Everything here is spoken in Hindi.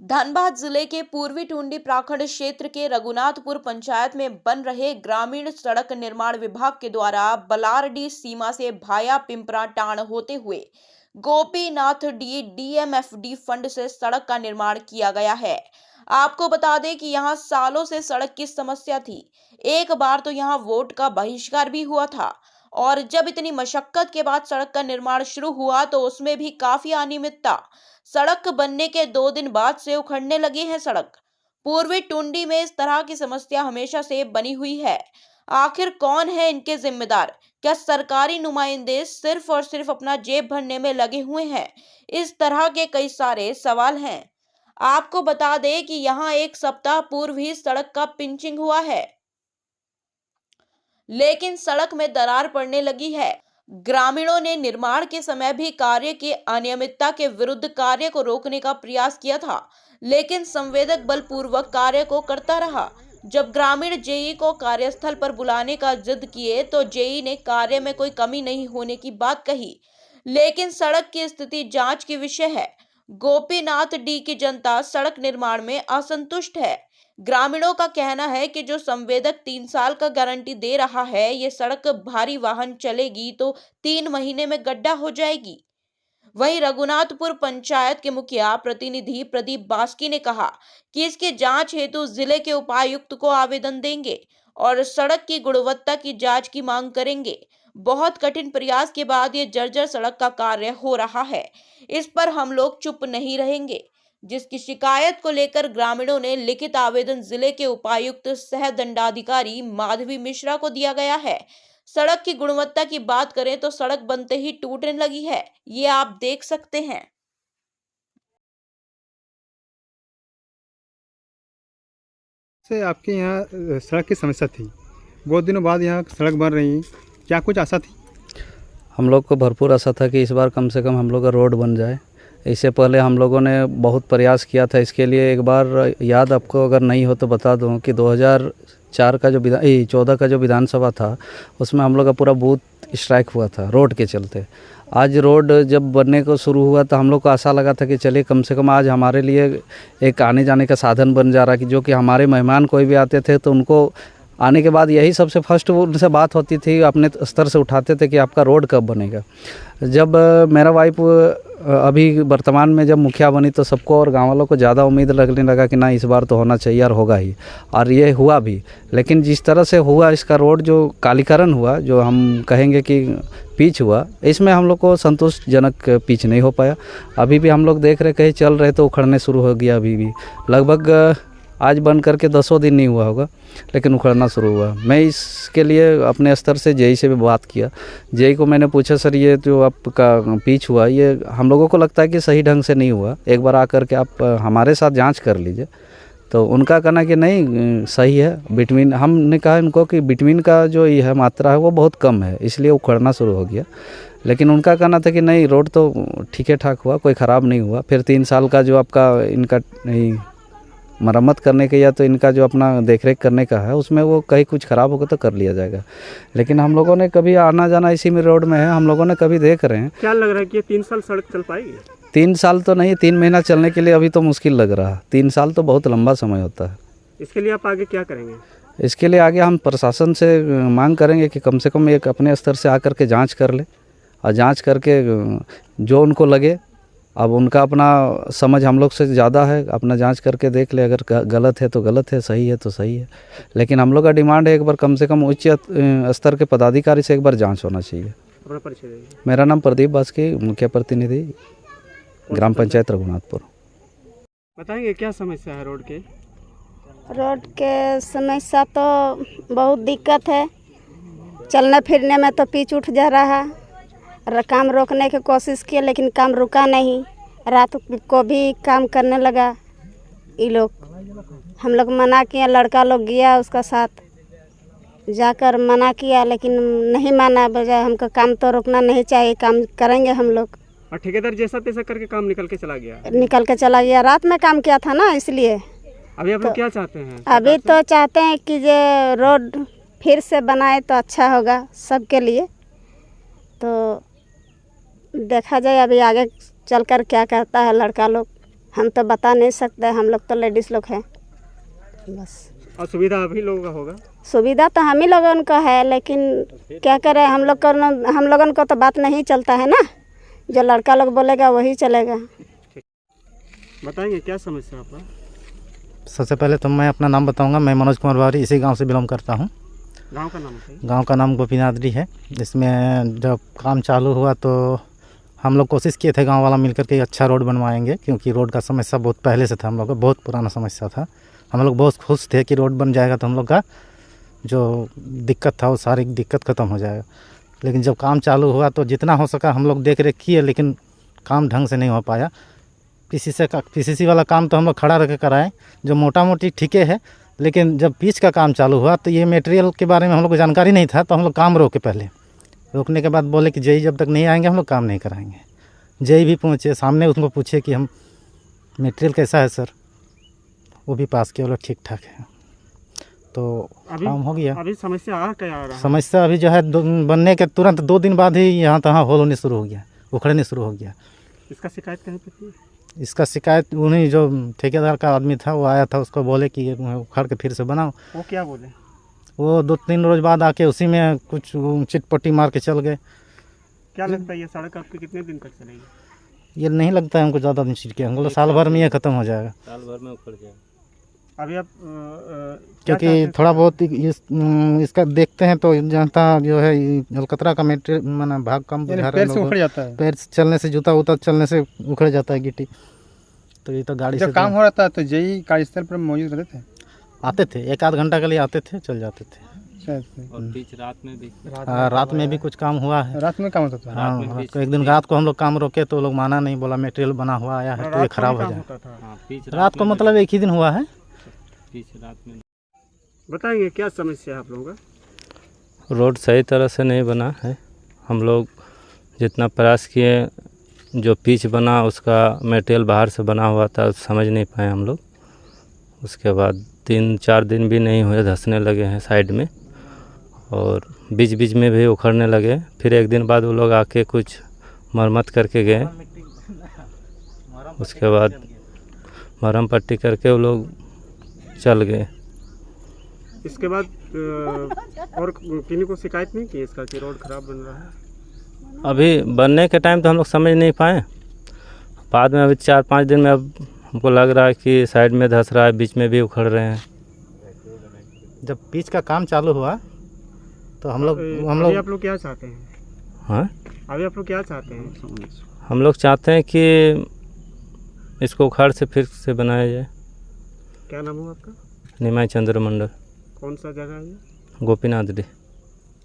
धनबाद जिले के पूर्वी टुंडी प्रखंड क्षेत्र के रघुनाथपुर पंचायत में बन रहे ग्रामीण सड़क निर्माण विभाग के द्वारा बलारडी सीमा से भाया पिंपरा टांड होते हुए गोपीनाथ डी डीएमएफडी फंड से सड़क का निर्माण किया गया है। आपको बता दें कि यहां सालों से सड़क की समस्या थी। एक बार तो यहां वोट का बहिष्कार भी हुआ था और जब इतनी मशक्कत के बाद सड़क का निर्माण शुरू हुआ तो उसमें भी काफी अनियमितता। सड़क बनने के 2 दिन बाद से उखड़ने लगी है सड़क। पूर्वी टुंडी में इस तरह की समस्या हमेशा से बनी हुई है। आखिर कौन है इनके जिम्मेदार? क्या सरकारी नुमाइंदे सिर्फ और सिर्फ अपना जेब भरने में लगे हुए हैं? इस तरह के कई सारे सवाल हैं। आपको बता दें कि यहाँ एक सप्ताह पूर्व ही सड़क का पिंचिंग हुआ है, लेकिन सड़क में दरार पड़ने लगी है। ग्रामीणों ने निर्माण के समय भी कार्य की अनियमितता के विरुद्ध कार्य को रोकने का प्रयास किया था, लेकिन संवेदक बलपूर्वक कार्य को करता रहा। जब ग्रामीण जेई को कार्यस्थल पर बुलाने का जिद किए तो जेई ने कार्य में कोई कमी नहीं होने की बात कही, लेकिन सड़क की स्थिति जांच की विषय है। गोपीनाथ डी की जनता सड़क निर्माण में असंतुष्ट है। ग्रामीणों का कहना है कि जो संवेदक 3 साल का गारंटी दे रहा है, ये सड़क भारी वाहन चलेगी तो 3 महीने में गड्ढा हो जाएगी। वहीं रघुनाथपुर पंचायत के मुखिया प्रतिनिधि प्रदीप बास्की ने कहा कि इसकी जांच हेतु जिले के उपायुक्त को आवेदन देंगे और सड़क की गुणवत्ता की जांच की मांग करेंगे। बहुत कठिन प्रयास के बाद ये जर्जर सड़क का कार्य हो रहा है। इस पर हम लोग चुप नहीं रहेंगे। जिसकी शिकायत को लेकर ग्रामीणों ने लिखित आवेदन जिले के उपायुक्त सह दंडाधिकारी माधवी मिश्रा को दिया गया है। सड़क की गुणवत्ता की बात करें तो सड़क बनते ही टूटने लगी है, ये आप देख सकते हैं। से आपके यहाँ सड़क की समस्या थी, बहुत दिनों बाद यहाँ सड़क बन रही है, क्या कुछ आशा थी? हम लोग को भरपूर आशा था कि इस बार कम से कम हम लोग का रोड बन जाए। इससे पहले हम लोगों ने बहुत प्रयास किया था इसके लिए। एक बार याद आपको अगर नहीं हो तो बता दूं कि 2004 का जो 14 का जो विधानसभा था, उसमें हम लोग का पूरा बूथ स्ट्राइक हुआ था रोड के चलते। आज रोड जब बनने को शुरू हुआ तो हम लोग को आशा लगा था कि चलिए कम से कम आज हमारे लिए एक आने जाने का साधन बन जा रहा, कि जो कि हमारे मेहमान कोई भी आते थे तो उनको आने के बाद यही सबसे फर्स्ट उनसे बात होती थी, अपने स्तर से उठाते थे कि आपका रोड कब बनेगा। जब मेरा वाइफ अभी वर्तमान में जब मुखिया बनी तो सबको और गाँव वालों को ज़्यादा उम्मीद लगने लगा कि ना इस बार तो होना चाहिए और होगा ही, और ये हुआ भी। लेकिन जिस तरह से हुआ इसका रोड जो कालीकरण हुआ, जो हम कहेंगे कि पिच हुआ, इसमें हम लोग को संतोषजनक पिच नहीं हो पाया। अभी भी हम लोग देख रहे कहीं चल रहे तो उखड़ने शुरू हो गया। अभी भी लगभग आज बन करके 10 दिन नहीं हुआ होगा, लेकिन उखड़ना शुरू हुआ। मैं इसके लिए अपने स्तर से जेई से भी बात किया। जेई को मैंने पूछा, सर ये जो आपका पिच हुआ ये हम लोगों को लगता है कि सही ढंग से नहीं हुआ, एक बार आकर के आप हमारे साथ जांच कर लीजिए। तो उनका कहना कि नहीं सही है। बिटवीन हमने कहा इनको कि बिटवीन का जो ये है मात्रा है वो बहुत कम है, इसलिए उखड़ना शुरू हो गया। लेकिन उनका कहना था कि नहीं रोड तो ठीक ठाक हुआ, कोई ख़राब नहीं हुआ। फिर 3 साल का जो आपका इनका मरम्मत करने के या तो इनका जो अपना देखरेख करने का है, उसमें वो कहीं कुछ ख़राब होगा तो कर लिया जाएगा। लेकिन हम लोगों ने कभी आना जाना इसी में रोड में है, हम लोगों ने कभी देख रहे हैं। क्या लग रहा है कि 3 साल सड़क चल पाएगी? 3 साल तो नहीं, 3 महीना चलने के लिए अभी तो मुश्किल लग रहा है। 3 साल तो बहुत लंबा समय होता है। इसके लिए आप आगे क्या करेंगे? इसके लिए आगे हम प्रशासन से मांग करेंगे कि कम से कम एक अपने स्तर से आकर के जाँच कर ले, और जाँच करके जो उनको लगे, अब उनका अपना समझ हम लोग से ज़्यादा है, अपना जांच करके देख ले। अगर गलत है तो गलत है, सही है तो सही है। लेकिन हम लोग का डिमांड है एक बार कम से कम उच्च स्तर के पदाधिकारी से एक बार जांच होना चाहिए। अपना परिचय दीजिए। मेरा नाम प्रदीप बास्की, मुखिया प्रतिनिधि ग्राम पंचायत रघुनाथपुर। बताएंगे क्या समस्या है रोड के? रोड के समस्या तो बहुत दिक्कत है, चलने फिरने में तो पिच उठ जा रहा है। काम रोकने की कोशिश किए लेकिन काम रुका नहीं। रात को भी काम करने लगा ये लोग। हम लोग मना किया, लड़का लोग गया उसका साथ जाकर मना किया, लेकिन नहीं माना। बजाय हमको काम तो रोकना नहीं चाहिए, काम करेंगे हम लोग। और ठेकेदार जैसा तैसा करके काम निकल के चला गया। रात में काम किया था ना, इसलिए। अभी आप लोग क्या चाहते हैं? अभी तो चाहते हैं कि ये रोड फिर से बनाए तो अच्छा होगा सबके लिए। तो देखा जाए अभी आगे चलकर क्या कहता है लड़का लोग। हम तो बता नहीं सकते, हम लोग तो लेडीज़ लोग हैं बस। और सुविधा अभी लोगों का होगा? सुविधा तो हम ही लोगों का है, लेकिन क्या करें, हम लोगों को तो बात नहीं चलता है ना, जो लड़का लोग बोलेगा वही चलेगा। बताएंगे क्या समस्या आपका? सबसे पहले तो मैं अपना नाम बताऊंगा। मैं मनोज कुमार वारी इसी गांव से बिलोंग करता हूं। गांव का नाम बताइए। गांव का नाम गोपीनाथरी है। इसमें जब काम चालू हुआ तो हम लोग कोशिश किए थे गांव वाला मिलकर के अच्छा रोड बनवाएंगे, क्योंकि रोड का समस्या बहुत पहले से था, हम लोग का बहुत पुराना समस्या था। हम लोग बहुत खुश थे कि रोड बन जाएगा तो हम लोग का जो दिक्कत था वो सारी दिक्कत ख़त्म हो जाएगा। लेकिन जब काम चालू हुआ तो जितना हो सका हम लोग देख रेख किए, लेकिन काम ढंग से नहीं हो पाया। पीसीसी वाला काम तो हम लोग खड़ा रख के कराएं, जो मोटा मोटी ठीके है, लेकिन जब पिच का काम चालू हुआ तो ये मटेरियल के बारे में हम लोग को जानकारी नहीं था, तो हम लोग काम रोके। पहले रोकने के बाद बोले कि जेई जब तक नहीं आएंगे हम लोग काम नहीं कराएंगे। जेई भी पहुँचे, सामने उनको पूछे कि हम मटेरियल कैसा है सर, वो भी पास किया, बोला ठीक ठाक है, तो काम हो गया। अभी समस्या आ क्या रहा है? समस्या अभी जो है बनने के तुरंत 2 दिन बाद ही यहाँ तहाँ होल होने शुरू हो गया, उखड़ने शुरू हो गया। इसका शिकायत कहीं पे थी? इसका शिकायत उन्हीं जो ठेकेदार का आदमी था वो आया था, उसको बोले कि उखाड़ के फिर से बनाओ। वो क्या बोले? वो 2-3 रोज बाद आके उसी में कुछ चिटपट्टी मार के चल गए। क्या लगता है ये सड़क आपकी कितने दिन तक चलेगी? ये नहीं लगता है हमको ज़्यादा दिन छिटके, हमको साल भर में ये ख़त्म हो जाएगा। साल भर में उखड़ जाएगा। अभी आप क्योंकि थोड़ा बहुत इसका देखते हैं तो जनता जो है अलकतरा का मटेरियल माना भाग कम पैर से उखड़ जाता है। पैर चलने से, जूता उता चलने से उखड़ जाता है गिट्टी। तो ये तो गाड़ी से काम हो रहा था तो जेई कार्यस्थल पर मौजूद रहते थे? आते थे, 1-8 घंटा के लिए आते थे, चल जाते थे। और बीच रात में भी रात में भी कुछ काम हुआ है। रात में काम होता था? हाँ, एक दिन रात को हम लोग काम रोके तो लोग माना नहीं, बोला मटेरियल बना हुआ आया है तो ये खराब हो जाए। रात को मतलब एक ही दिन हुआ है। रात में बताएंगे क्या समस्या है आप लोगों का? रोड सही तरह से नहीं बना है। हम लोग जितना प्रयास किए, जो पिच बना उसका मटेरियल बाहर से बना हुआ था, समझ नहीं पाए हम लोग। उसके बाद 3-4 दिन भी नहीं हुए, धंसने लगे हैं साइड में, और बीच बीच में भी उखड़ने लगे। फिर एक दिन बाद वो लोग आके कुछ मरम्मत करके गए। उसके बाद मरहम पट्टी करके वो लोग चल गए। इसके बाद और किन्हीं को शिकायत नहीं की इसका कि रोड खराब बन रहा है? अभी बनने के टाइम तो हम लोग समझ नहीं पाए। बाद में अभी 4-5 दिन में अब हमको लग रहा है कि साइड में धंस रहा है, बीच में भी उखड़ रहे हैं। जब पिच का काम चालू हुआ तो हम लोग आप लोग क्या चाहते हैं? हाँ, अभी आप लोग क्या चाहते हैं? हम लोग चाहते हैं कि इसको उखाड़ से फिर से बनाया जाए। क्या नाम है आपका? निमाई चंद्र मंडल। कौन सा जगह है ये? गोपीनाथ डी।